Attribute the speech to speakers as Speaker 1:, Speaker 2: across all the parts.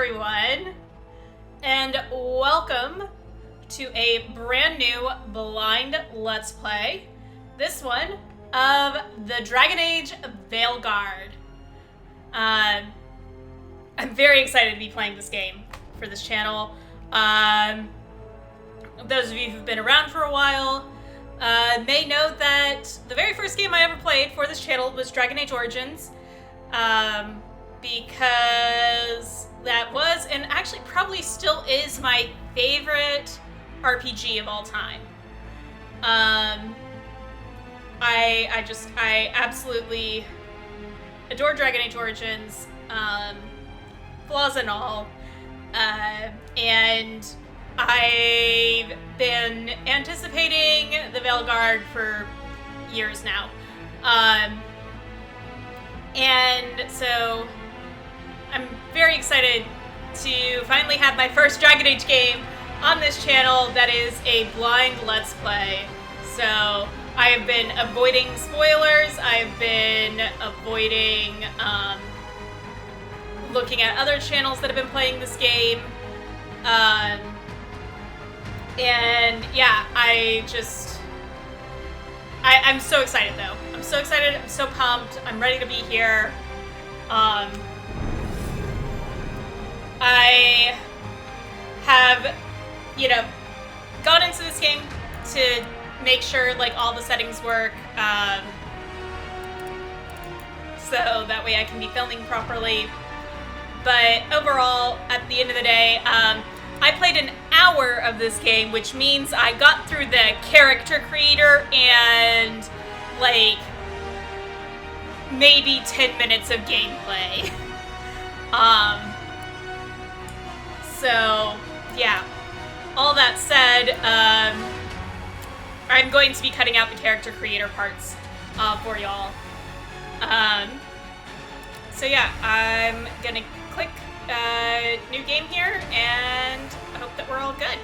Speaker 1: everyone, and welcome to a brand new blind Let's Play. This one of the Dragon Age Veilguard. I'm very excited to be playing this game for this channel. Those of you who've been around for a while may know that the very first game I ever played for this channel was Dragon Age Origins. Because that was, and actually probably still is, my favorite RPG of all time. I absolutely adore Dragon Age Origins, flaws and all, and I've been anticipating the Veilguard for years now. And so I'm very excited to finally have my first Dragon Age game on this channel that is a blind Let's Play. So I have been avoiding spoilers, I've been avoiding looking at other channels that have been playing this game. And yeah, I'm so excited though. I'm so excited, I'm so pumped, I'm ready to be here. I have, gone into this game to make sure, all the settings work, so that way I can be filming properly. But overall, at the end of the day, I played an hour of this game, which means I got through the character creator and, maybe 10 minutes of gameplay. So, yeah. All that said, I'm going to be cutting out the character creator parts for y'all. So yeah, I'm gonna click new game here, and I hope that we're all good.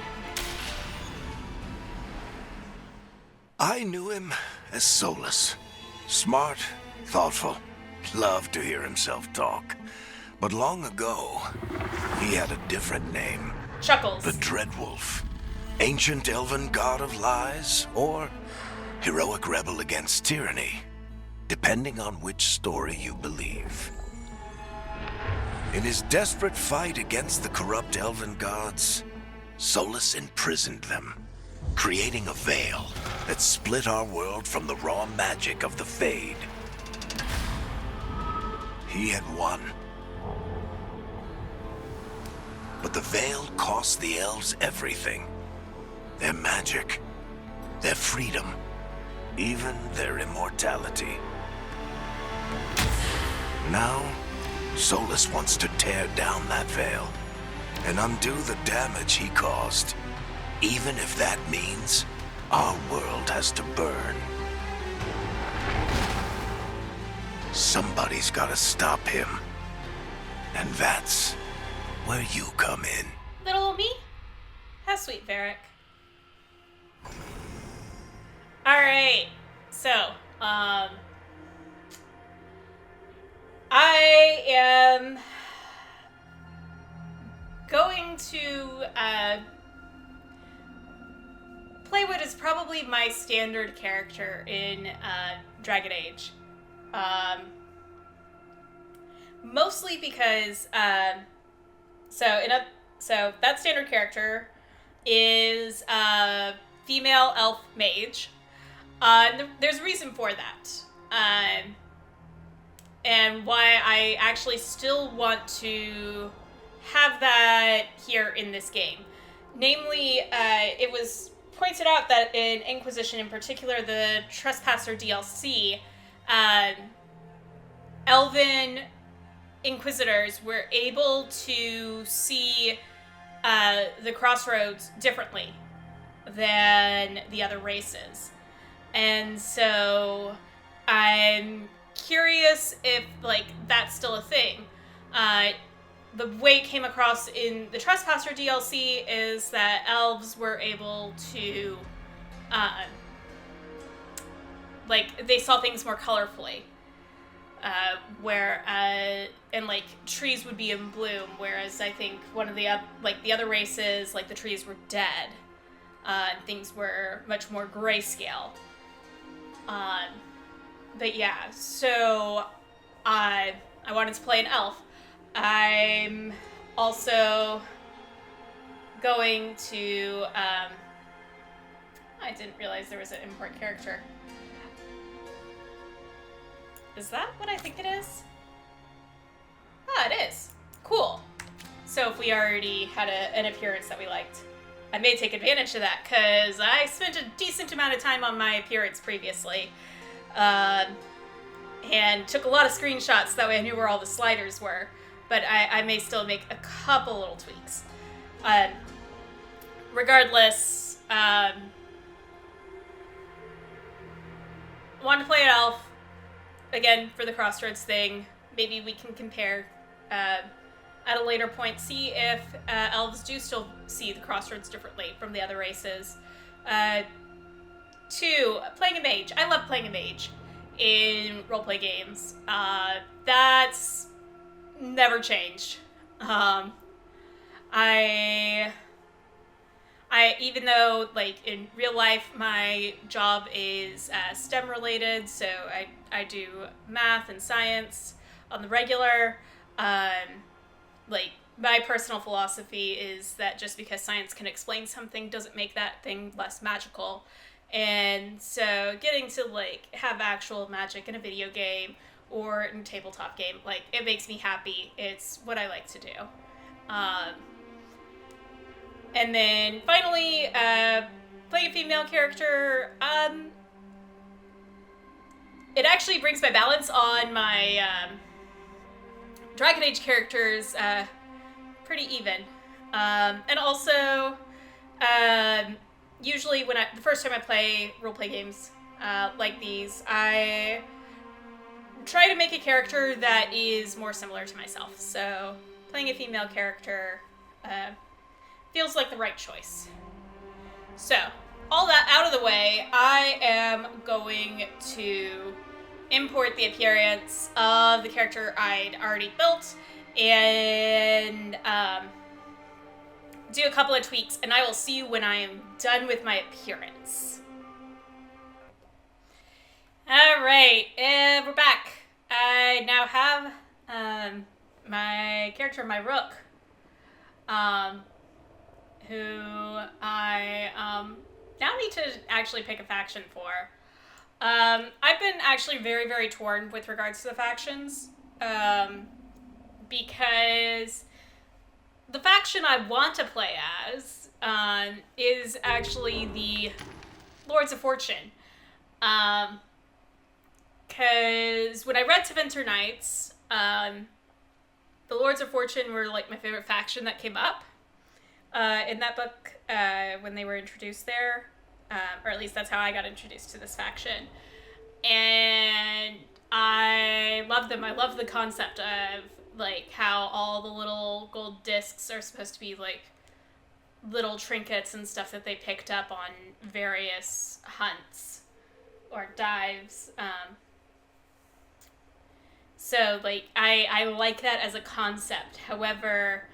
Speaker 2: I knew him as Solus. Smart, thoughtful, loved to hear himself talk. But long ago, he had a different name.
Speaker 1: Chuckles.
Speaker 2: The Dreadwolf. Ancient elven god of lies, or heroic rebel against tyranny, depending on which story you believe. In his desperate fight against the corrupt elven gods, Solus imprisoned them, creating a veil that split our world from the raw magic of the Fade. He had won. But the veil cost the elves everything. Their magic, their freedom, even their immortality. Now, Solus wants to tear down that veil and undo the damage he caused, even if that means our world has to burn. Somebody's gotta stop him. And that's where you come in.
Speaker 1: Little old me? How sweet, Varric. Alright, so, I am going to play what is probably my standard character in Dragon Age. Mostly because so that standard character is a female elf mage. There's a reason for that. And why I actually still want to have that here in this game. Namely, it was pointed out that in Inquisition, in particular the Trespasser DLC, elven Inquisitors were able to see the Crossroads differently than the other races. And so I'm curious if, that's still a thing. The way it came across in the Trespasser DLC is that elves were able to, they saw things more colorfully. where and like trees would be in bloom, whereas I think one of the other races, like the trees were dead, and things were much more grayscale. But yeah, so I wanted to play an elf. I'm also going to I didn't realize there was an import character. Is that what I think it is? Ah, it is. Cool. So if we already had an appearance that we liked, I may take advantage of that, because I spent a decent amount of time on my appearance previously. And took a lot of screenshots, that way I knew where all the sliders were. But I may still make a couple little tweaks. Regardless, wanted to play an elf. Again, for the Crossroads thing. Maybe we can compare at a later point, see if elves do still see the Crossroads differently from the other races. 2, playing a mage. I love playing a mage in roleplay games. That's never changed. Even though, like, in real life, my job is STEM related, so I do math and science on the regular. Like, my personal philosophy is that just because science can explain something doesn't make that thing less magical. And so getting to, like, have actual magic in a video game or in a tabletop game, like, it makes me happy. It's what I like to do. And then finally, playing a female character, it actually brings my balance on my Dragon Age characters pretty even. And also, usually the first time I play roleplay games like these, I try to make a character that is more similar to myself. So playing a female character feels like the right choice. So, all that out of the way, I am going to import the appearance of the character I'd already built and do a couple of tweaks, and I will see you when I am done with my appearance. Alright, we're back. I now have my character, my Rook, who I now need to actually pick a faction for. I've been actually very, very torn with regards to the factions, because the faction I want to play as is actually the Lords of Fortune. Because when I read Tevinter Knights, the Lords of Fortune were like my favorite faction that came up in that book when they were introduced there. Or at least that's how I got introduced to this faction. And I love them. I love the concept of like how all the little gold discs are supposed to be like little trinkets and stuff that they picked up on various hunts or dives. So like I like that as a concept. However,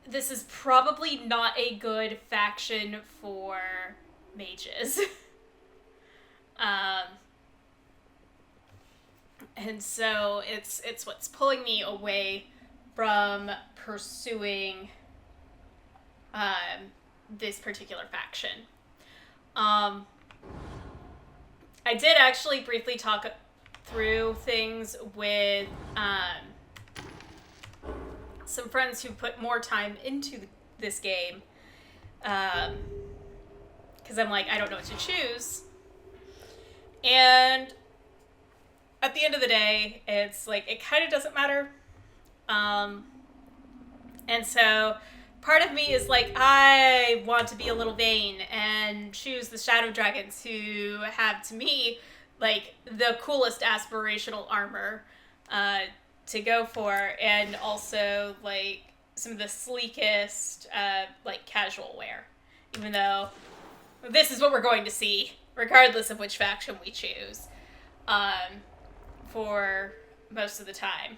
Speaker 1: this is probably not a good faction for mages. And so it's what's pulling me away from pursuing this particular faction. I did actually briefly talk through things with some friends who put more time into this game, because I'm like, I don't know what to choose. And at the end of the day, it's like, it kind of doesn't matter. And so part of me is like, I want to be a little vain and choose the Shadow Dragons, who have, to me, like, the coolest aspirational armor to go for, and also, like, some of the sleekest, like, casual wear. Even though this is what we're going to see, regardless of which faction we choose. for most of the time.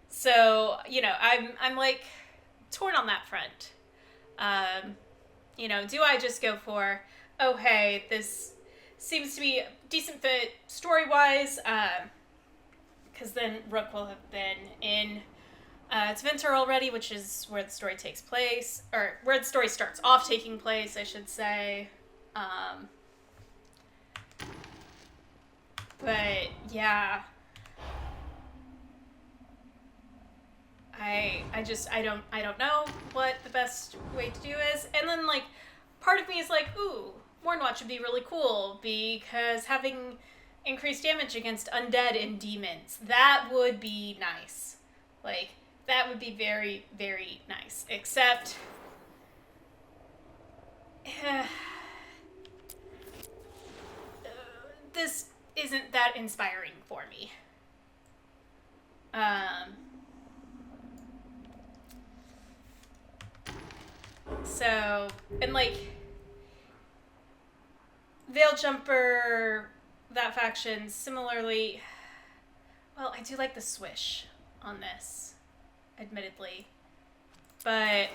Speaker 1: So, you know, I'm like torn on that front. You know, do I just go for, oh, hey, this seems to be a decent fit story-wise, because then Rook will have been in Tevinter already, which is where the story takes place, or where the story starts off taking place, I should say. But yeah, I don't know what the best way to do is. And then, like, part of me is like, ooh, Mournwatch would be really cool because having increased damage against undead and demons, that would be nice. Like, that would be very, very nice. Except, this isn't that inspiring for me. So, and like, Veil-Jumper, that faction, similarly, well, I do like the swish on this, admittedly, but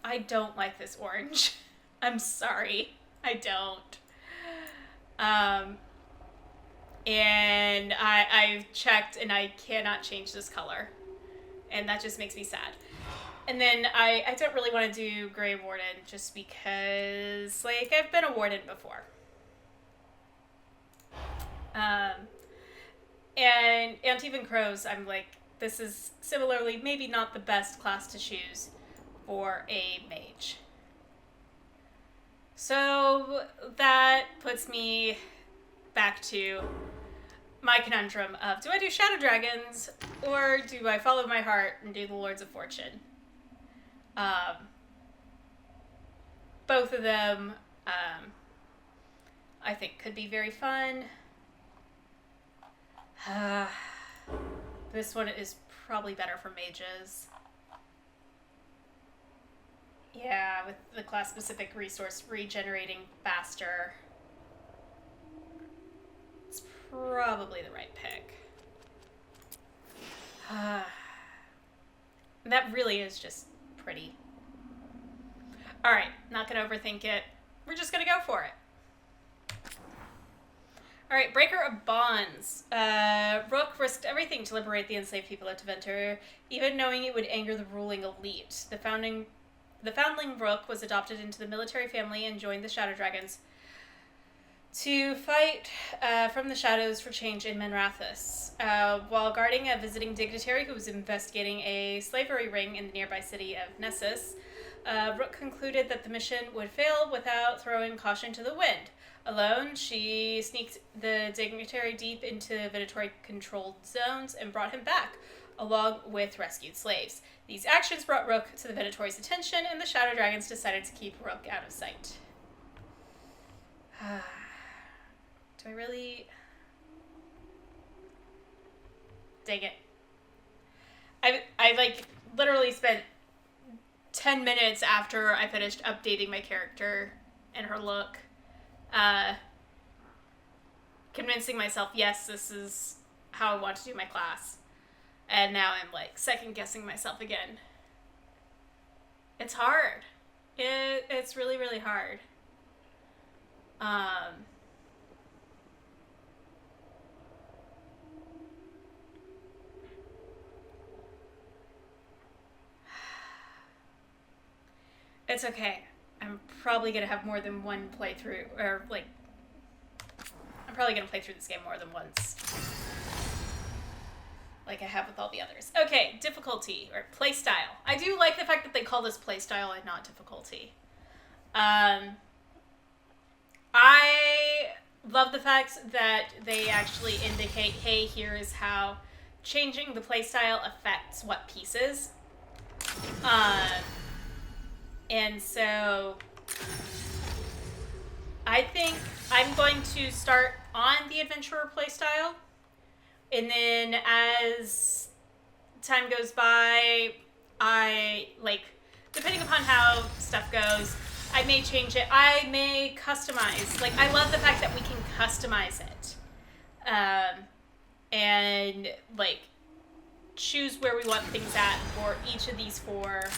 Speaker 1: I don't like this orange. I'm sorry, I don't. And I've checked and I cannot change this color, and that just makes me sad. And then I don't really want to do Grey Warden just because, like, I've been a Warden before. And Even Crows, I'm like, this is similarly maybe not the best class to choose for a mage. So that puts me back to my conundrum of, do I do Shadow Dragons or do I follow my heart and do the Lords of Fortune? Both of them, I think could be very fun. This one is probably better for mages. Yeah, with the class-specific resource regenerating faster. It's probably the right pick. That really is just pretty. Alright, not gonna overthink it. We're just gonna go for it. Alright, Breaker of Bonds. Rook risked everything to liberate the enslaved people of Tevinter, even knowing it would anger the ruling elite. The foundling Rook was adopted into the military family and joined the Shadow Dragons to fight from the shadows for change in Menrathis. While guarding a visiting dignitary who was investigating a slavery ring in the nearby city of Nessus, Rook concluded that the mission would fail without throwing caution to the wind. Alone, she sneaked the dignitary deep into Venatori-controlled zones and brought him back, along with rescued slaves. These actions brought Rook to the Venatori's attention, and the Shadow Dragons decided to keep Rook out of sight. Do I really... Dang it. I like, literally spent 10 minutes after I finished updating my character and her look, convincing myself, yes, this is how I want to do my class. And now I'm, like, second-guessing myself again. It's hard. It's really, really hard. It's okay. I'm probably going to have more than one playthrough, or, like, I'm probably going to play through this game more than once. Like I have with all the others. Okay, difficulty, or playstyle. I do like the fact that they call this playstyle and not difficulty. I love the fact that they actually indicate, hey, here is how changing the playstyle affects what pieces. And so I think I'm going to start on the adventurer playstyle, and then as time goes by, I, like, depending upon how stuff goes, I may change it. I may customize. Like, I love the fact that we can customize it. And, like, choose where we want things at for each of these 4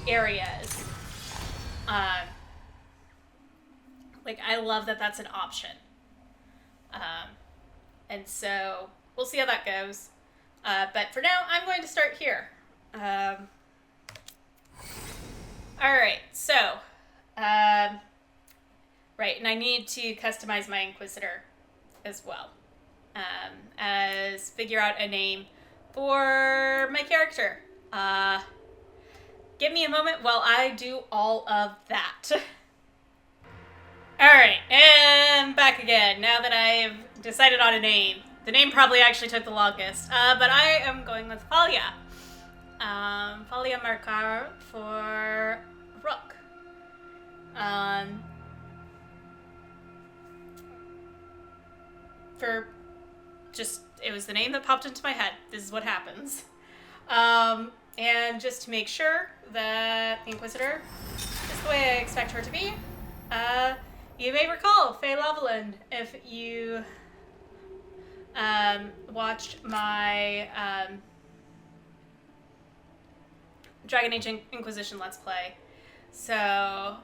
Speaker 1: areas. Like, I love that that's an option. And so, we'll see how that goes. But for now, I'm going to start here. Alright, so, right, and I need to customize my Inquisitor as well, as figure out a name for my character. Give me a moment while I do all of that. Alright, and back again, now that I've decided on a name. The name probably actually took the longest, but I am going with Fallia. Fallia Mercar for Rook. For just, it was the name that popped into my head. This is what happens. And just to make sure that the Inquisitor is the way I expect her to be, you may recall Faye Loveland if you watched my Dragon Age Inquisition Let's Play. So,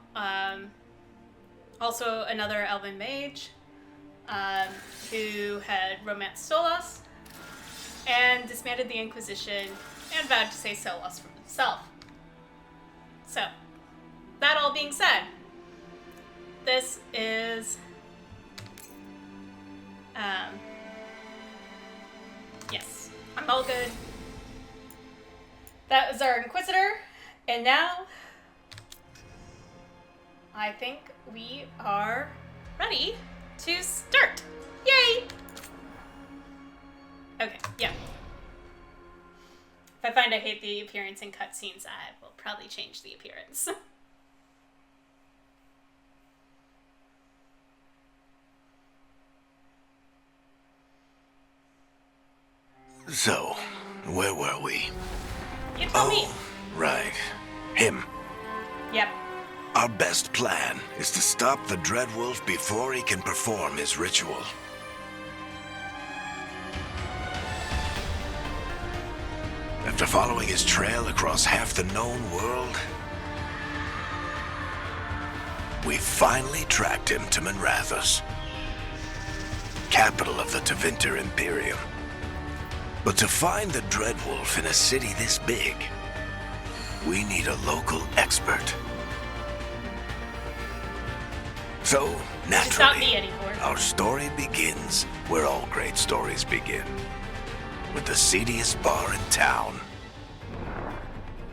Speaker 1: also another elven mage who had romanced Solas and disbanded the Inquisition and vowed to say Solas from himself. So, that all being said, this is yes, I'm all good. That was our Inquisitor, and now I think we are ready to start. Yay! Okay, yeah. If I find I hate the appearance in cutscenes, I will probably change the appearance.
Speaker 2: So, where were we?
Speaker 1: You tell me.
Speaker 2: Right. Him.
Speaker 1: Yep.
Speaker 2: Our best plan is to stop the Dreadwolf before he can perform his ritual. After following his trail across half the known world, we finally tracked him to Minrathous, capital of the Tevinter Imperium. But to find the Dreadwolf in a city this big, we need a local expert. So, naturally,
Speaker 1: It's not me anymore.
Speaker 2: our story begins where all great stories begin. With the seediest bar in town.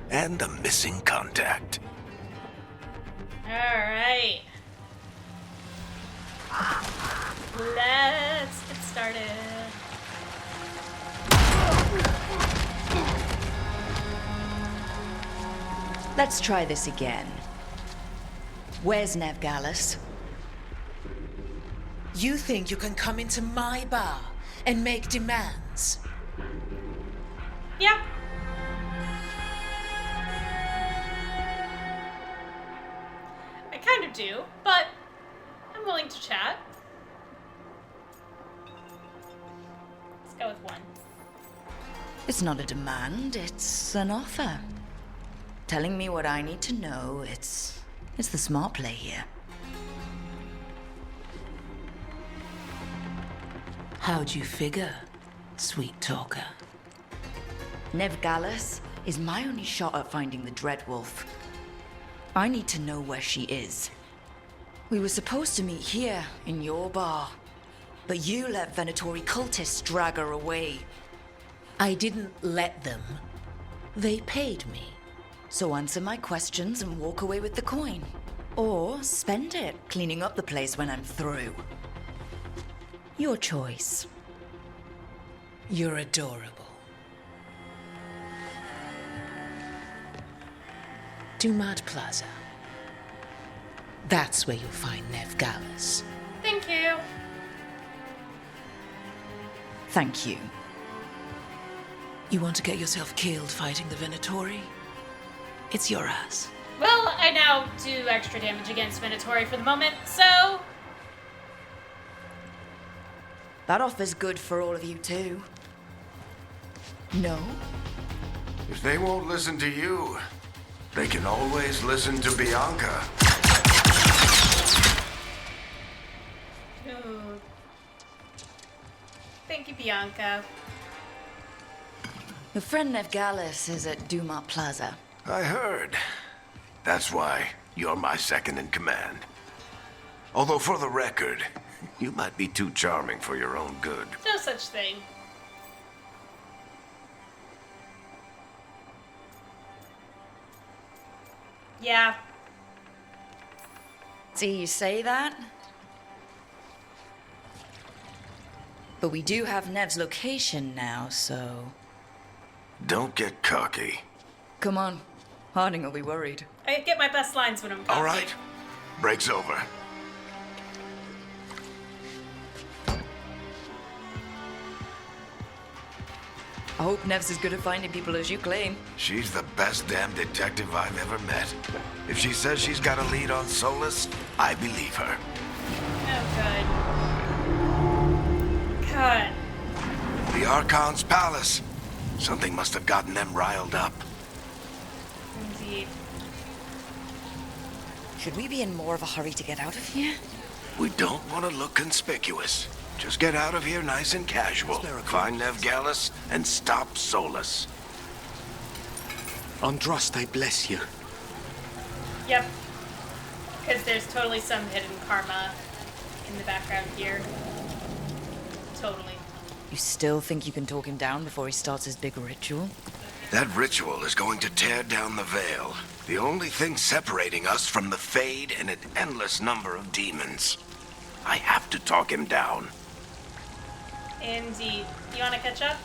Speaker 2: And a missing contact.
Speaker 1: Alright. Let's get started.
Speaker 3: Let's try this again. Where's Nevgalis?
Speaker 4: You think you can come into my bar and make demands?
Speaker 1: Yeah. I kind of do, but I'm willing to chat. Let's go with 1.
Speaker 3: It's not a demand, it's an offer. Telling me what I need to know, it's the smart play here.
Speaker 4: How'd you figure, sweet talker?
Speaker 3: Nevgalis is my only shot at finding the Dreadwolf. I need to know where she is. We were supposed to meet here, in your bar. But you let Venatori cultists drag her away.
Speaker 4: I didn't let them. They paid me.
Speaker 3: So answer my questions and walk away with the coin. Or spend it cleaning up the place when I'm through. Your choice.
Speaker 4: You're adorable. Dumad Plaza. That's where you'll find Nevgalis.
Speaker 1: Thank you.
Speaker 3: Thank you.
Speaker 4: You want to get yourself killed fighting the Venatori? It's your ass.
Speaker 1: Well, I now do extra damage against Venatori for the moment, so...
Speaker 3: That offer's good for all of you too. No?
Speaker 2: If they won't listen to you, they can always listen to Bianca.
Speaker 1: Ooh. Thank you, Bianca.
Speaker 3: Your friend Nevgalis is at Dumont Plaza.
Speaker 2: I heard. That's why you're my second in command. Although for the record, you might be too charming for your own good.
Speaker 1: No such thing. Yeah.
Speaker 3: See, you say that? But we do have Nev's location now, so...
Speaker 2: Don't get cocky.
Speaker 3: Come on. Harding will be worried.
Speaker 1: I get my best lines when I'm talking.
Speaker 2: All right. Break's over.
Speaker 3: I hope Nev's as good at finding people as you claim.
Speaker 2: She's the best damn detective I've ever met. If she says she's got a lead on Solus, I believe her.
Speaker 1: Oh, good. Good.
Speaker 2: The Archon's palace. Something must have gotten them riled up.
Speaker 1: Indeed.
Speaker 3: Should we be in more of a hurry to get out of here?
Speaker 2: We don't want to look conspicuous. Just get out of here nice and casual. Find Nevgalis and stop Solus.
Speaker 5: Andros, I bless you.
Speaker 1: Yep. Because there's totally some hidden karma in the background here. Totally.
Speaker 3: You still think you can talk him down before he starts his big ritual?
Speaker 2: That ritual is going to tear down the veil. The only thing separating us from the Fade and an endless number of demons. I have to talk him down.
Speaker 1: Indeed. You want to catch up?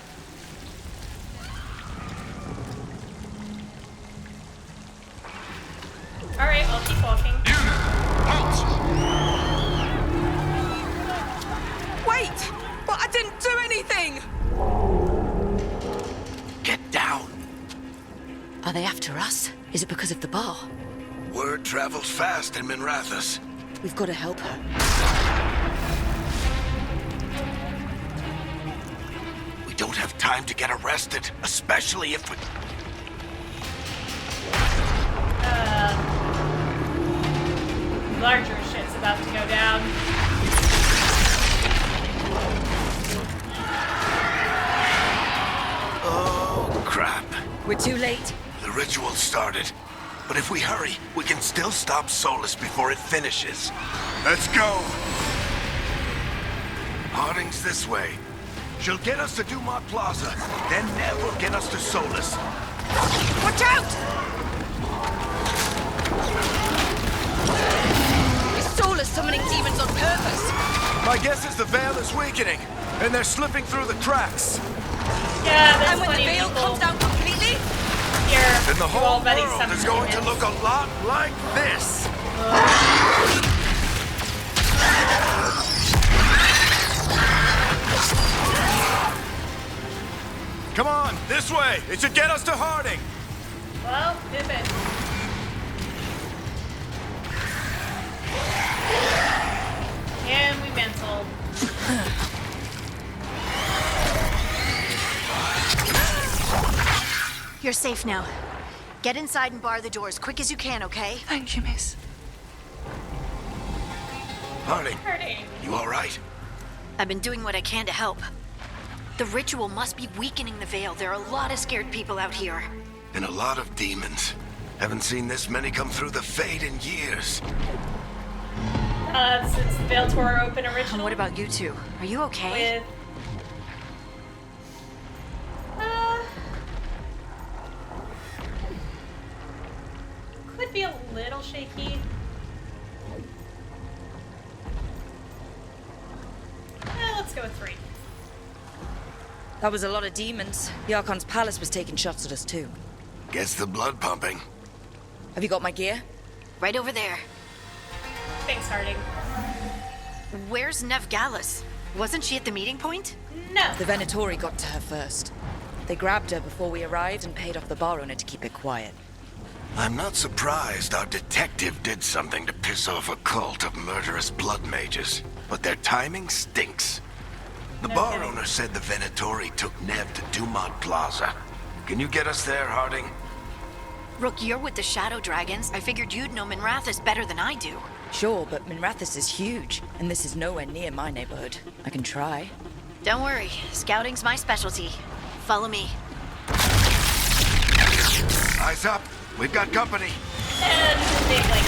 Speaker 1: Alright, I'll keep walking.
Speaker 6: Wait! But I didn't do anything!
Speaker 2: Get down.
Speaker 3: Are they after us? Is it because of the bar?
Speaker 2: Word travels fast in Minrathous.
Speaker 3: We've got to help her.
Speaker 2: We don't have time to get arrested, especially if we...
Speaker 1: Larger shit's about to go down.
Speaker 2: Oh, crap.
Speaker 3: We're too late.
Speaker 2: The ritual started. But if we hurry, we can still stop Solus before it finishes. Let's go! Harding's this way. She'll get us to Dumont Plaza, then Nev will get us to Solus.
Speaker 6: Watch out!
Speaker 3: Is Solus summoning demons on purpose?
Speaker 2: My guess is the veil is weakening, and they're slipping through the cracks.
Speaker 1: Yeah, there's
Speaker 6: And when the
Speaker 1: plenty
Speaker 6: veil
Speaker 1: of people
Speaker 6: comes down completely,
Speaker 1: here
Speaker 2: Then the
Speaker 1: who
Speaker 2: whole
Speaker 1: already
Speaker 2: world
Speaker 1: summoned
Speaker 2: is going to
Speaker 1: demons.
Speaker 2: look a lot like this. Come on, this way. It should get us to Harding.
Speaker 1: Well, pivot. And we mantled.
Speaker 7: You're safe now. Get inside and bar the door as quick as you can, okay?
Speaker 6: thank you, miss.
Speaker 2: Harding,
Speaker 1: Hurting.
Speaker 2: you all right?
Speaker 7: I've been doing what I can to help. The ritual must be weakening the veil. There are a lot of scared people out here.
Speaker 2: And a lot of demons. Haven't seen this many come through the Fade in years.
Speaker 1: Since the Veil tore open originally.
Speaker 7: And what about you two? Are you okay?
Speaker 1: With... Could be a little shaky. Let's go with 3.
Speaker 3: That was a lot of demons. The Archon's palace was taking shots at us too.
Speaker 2: Gets the blood pumping.
Speaker 3: Have you got my gear?
Speaker 7: Right over there.
Speaker 1: Thanks, Harding.
Speaker 7: Where's Nevgalis? Wasn't she at the meeting point?
Speaker 1: No.
Speaker 3: The Venatori got to her first. They grabbed her before we arrived and paid off the bar owner to keep it quiet.
Speaker 2: I'm not surprised our detective did something to piss off a cult of murderous blood mages, but their timing stinks. The bar owner said the Venatori took Nev to Dumont Plaza. Can you get us there, Harding?
Speaker 7: Rook, you're with the Shadow Dragons. I figured you'd know Minrathous better than I do.
Speaker 3: Sure, but Minrathous is huge, and this is nowhere near my neighborhood. I can try.
Speaker 7: Don't worry, scouting's my specialty. Follow me.
Speaker 2: Eyes up. We've got company.
Speaker 1: And they, like,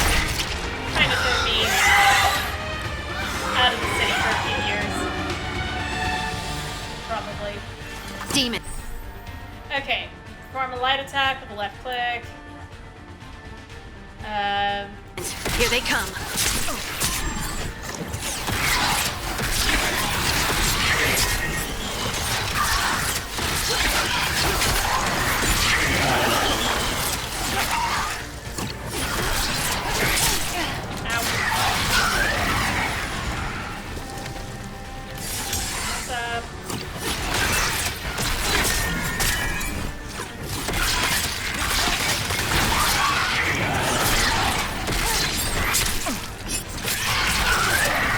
Speaker 1: kind of threw me out of the city for a few years. Probably.
Speaker 7: Demon.
Speaker 1: Okay. Perform a light attack with a left click.
Speaker 7: Here they come.
Speaker 1: What's up?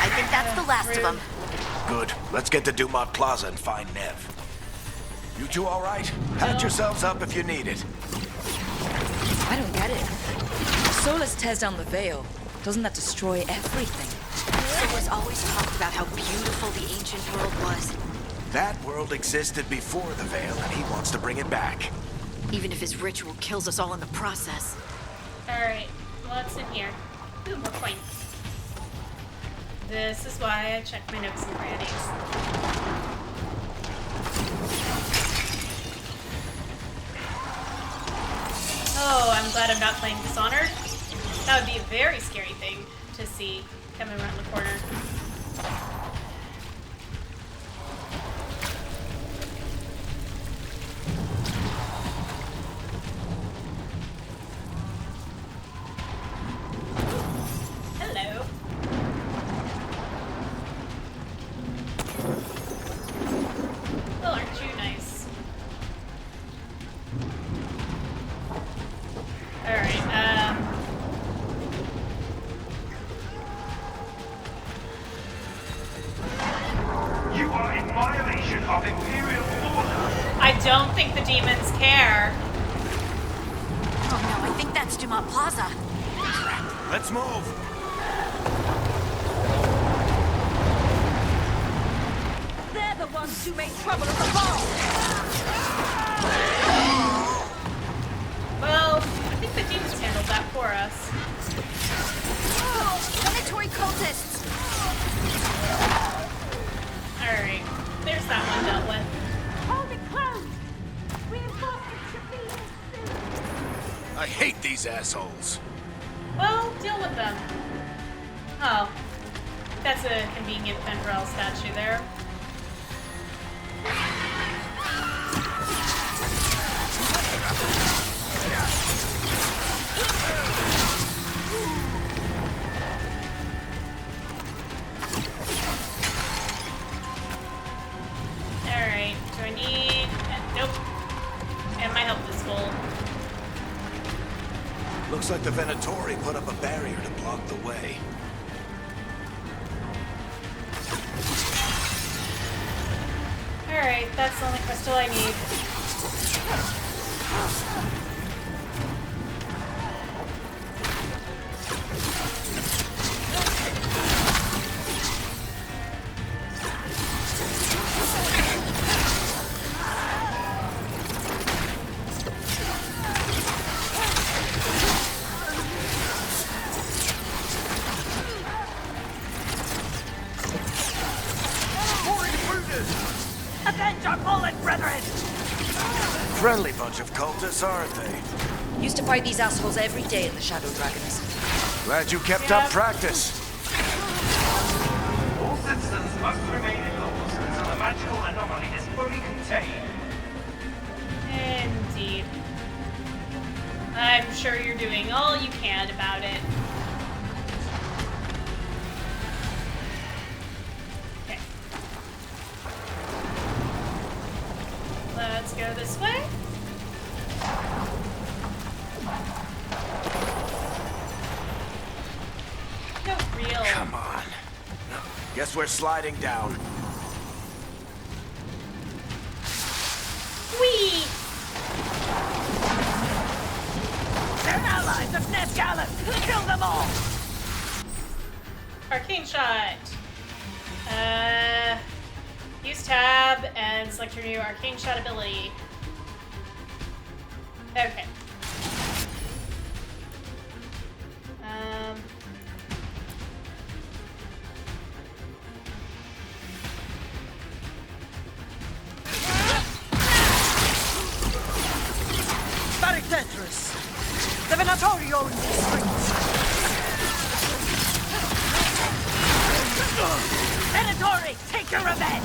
Speaker 7: I think that's the last of them.
Speaker 2: Good. Let's get to Dumont Plaza and find Nev. You two all right? Patch yourselves up if you need it.
Speaker 3: I don't get it. Solus tears down the veil. Doesn't that destroy everything?
Speaker 7: Solus always talked about how beautiful the ancient world was.
Speaker 2: That world existed before the Veil, and he wants to bring it back.
Speaker 7: Even if his ritual kills us all in the process.
Speaker 1: Alright. What's in here? Ooh, more coins. This is why I check my nooks and crannies. Oh, I'm glad I'm not playing Dishonored. That would be a very scary thing to see coming around the corner. Hello. Well, aren't you nice? Alright,
Speaker 5: You are in violation of Imperial order.
Speaker 1: I don't think the demons care.
Speaker 7: Oh no, I think that's Dumont Plaza.
Speaker 2: Let's move.
Speaker 6: They're the ones who made trouble at the bar.
Speaker 1: Well, I think the demons handled that for us.
Speaker 7: Venatori cultists!
Speaker 1: Alright, there's that one dealt with.
Speaker 6: Hold it close. Reinforcements should be here soon.
Speaker 2: I hate these assholes.
Speaker 1: Well, deal with them. Oh, that's a convenient Fenrel statue there. Alright, do I need... nope. And my health is full.
Speaker 2: Looks like the Venatori put up a barrier to block the way.
Speaker 1: Alright, that's the only crystal I need.
Speaker 6: Avenge our fallen brethren!
Speaker 2: Friendly bunch of cultists, aren't they?
Speaker 3: Used to fight these assholes every day in the Shadow Dragons.
Speaker 2: Glad you kept
Speaker 1: Yeah.
Speaker 2: up practice.
Speaker 5: All citizens must remain indoors until the magical anomaly is fully contained.
Speaker 1: Indeed. I'm sure you're doing all you can about it. Okay. Let's go this way.
Speaker 2: Guess we're sliding down.
Speaker 1: Whee!
Speaker 8: They're allies of Ned Gallus! Kill them all!
Speaker 1: Arcane shot. Use tab and select your new arcane shot ability. Okay.
Speaker 8: Very dangerous. The Venatorio in the streets. Venatori, take your revenge!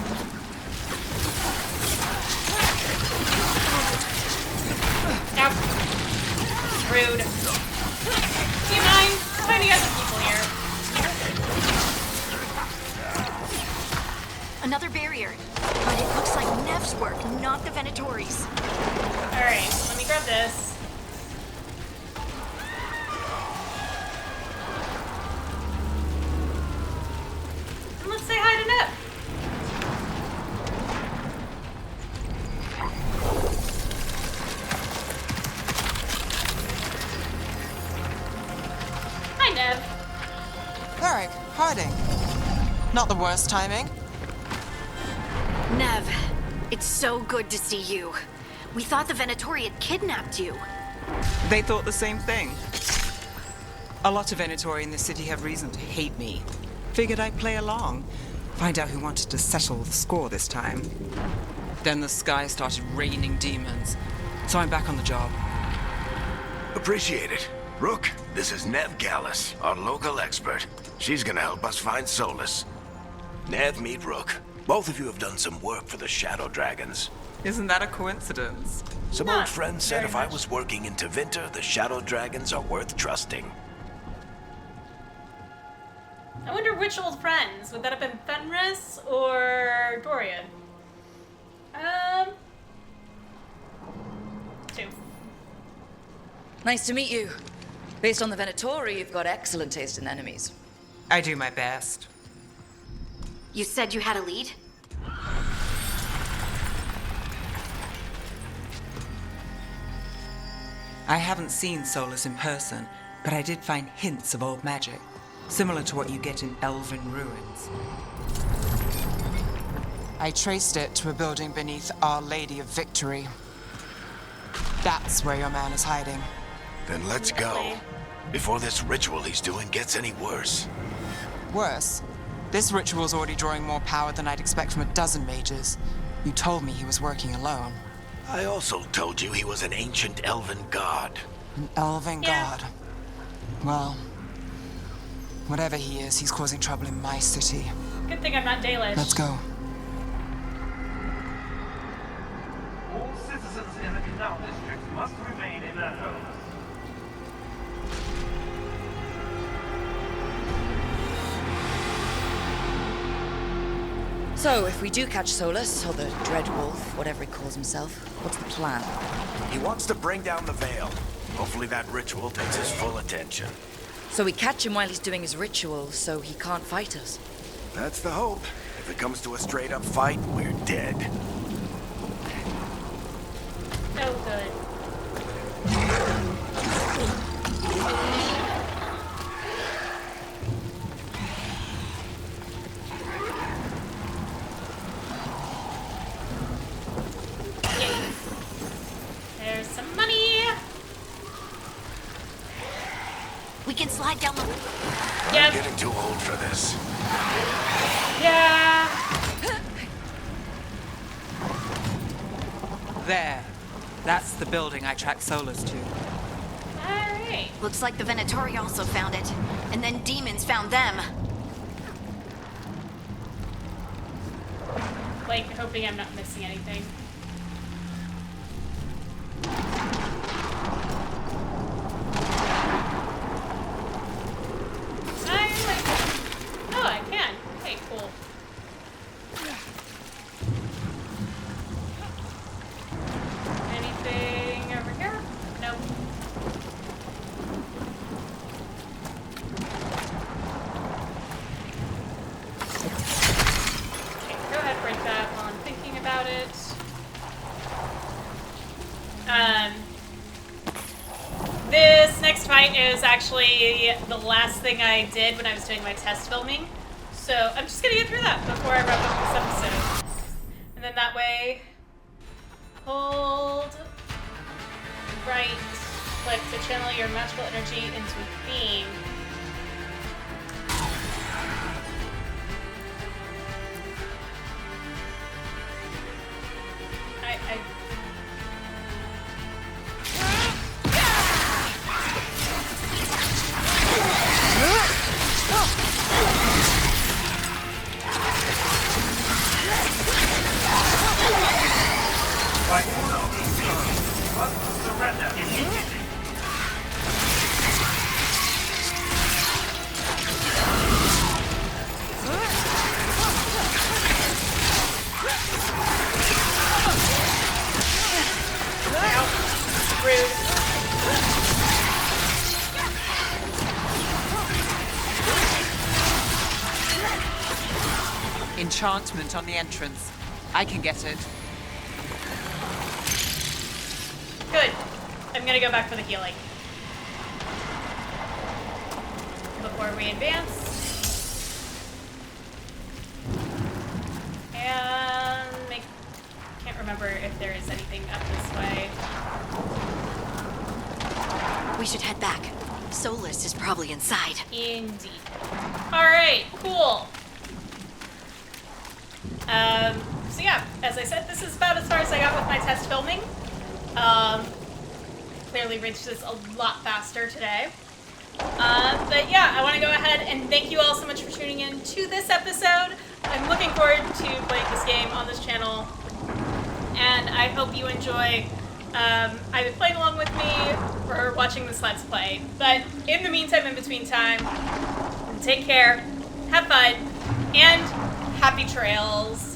Speaker 1: Ow. Rude. Do you mind finding other people here?
Speaker 7: Another barrier. But it looks like Nev's work, not the Venatori's.
Speaker 1: Alright, let me grab this. And let's say hi to Nev. Hi, Nev.
Speaker 9: Eric, hiding. Not the worst timing.
Speaker 7: Nev, it's so good to see you. We thought the Venatori had kidnapped you.
Speaker 9: They thought the same thing. A lot of Venatori in the city have reason to hate me. Figured I'd play along. Find out who wanted to settle the score this time. Then the sky started raining demons. So I'm back on the job.
Speaker 2: Appreciate it. Rook, this is Nev Gallus, our local expert. She's gonna help us find Solus. Nev, meet Rook. Both of you have done some work for the Shadow Dragons.
Speaker 9: Isn't that a coincidence?
Speaker 2: Some
Speaker 1: Not
Speaker 2: old friends said
Speaker 1: very
Speaker 2: if I
Speaker 1: much.
Speaker 2: was working in Tevinter, the Shadow Dragons are worth trusting.
Speaker 1: I wonder which old friends. Would that have been Fenris or Dorian? Two.
Speaker 3: Nice to meet you. Based on the Venatori, you've got excellent taste in enemies.
Speaker 9: I do my best.
Speaker 7: You said you had a lead?
Speaker 9: I haven't seen Solus in person, but I did find hints of old magic, similar to what you get in elven ruins. I traced it to a building beneath Our Lady of Victory. That's where your man is hiding.
Speaker 2: Then let's go. Before this ritual he's doing gets any worse.
Speaker 9: Worse, this ritual's already drawing more power than I'd expect from a dozen mages. You told me he was working alone.
Speaker 2: I also told you he was an ancient elven god.
Speaker 9: An elven
Speaker 1: Yeah.
Speaker 9: god. Well, whatever he is, he's causing trouble in my city.
Speaker 1: Good thing I'm not Dalish.
Speaker 9: Let's go.
Speaker 5: All citizens in the Canal District must remain in their homes.
Speaker 3: So, if we do catch Solus, or the Dread Wolf, whatever he calls himself, what's the plan?
Speaker 2: He wants to bring down the veil. Hopefully that ritual takes his full attention.
Speaker 3: So we catch him while he's doing his ritual, so he can't fight us.
Speaker 2: That's the hope. If it comes to a straight-up fight, we're dead.
Speaker 1: So good. Yay. There's some money.
Speaker 7: We can slide down the...
Speaker 2: I'm
Speaker 1: Yep.
Speaker 2: getting too old for this.
Speaker 1: Yeah.
Speaker 9: There. That's the building I tracked Solus to.
Speaker 1: Alright.
Speaker 7: Looks like the Venatori also found it. And then demons found them.
Speaker 1: Like, hoping I'm not missing anything. Oh, I can. Okay, cool. Anything over here? Nope. tonight is actually the last thing I did when I was doing my test filming. So I'm just gonna get through that before I wrap up this episode. And then that way, hold right click to channel your magical energy into a theme.
Speaker 5: Surrender immediately.
Speaker 1: Rude.
Speaker 9: Enchantment on the entrance. I can get it.
Speaker 1: Good. I'm gonna go back for the healing. Before we advance. And can't remember if there is anything up this way.
Speaker 7: We should head back. Solus is probably inside.
Speaker 1: Indeed. Alright, cool. So yeah, as I said, this is about as far as I got with my test filming. Clearly reached this a lot faster today. But yeah, I want to go ahead and thank you all so much for tuning in to this episode. I'm looking forward to playing this game on this channel, and I hope you enjoy either playing along with me or watching this Let's Play. But in the meantime, in between time, take care, have fun, and happy trails.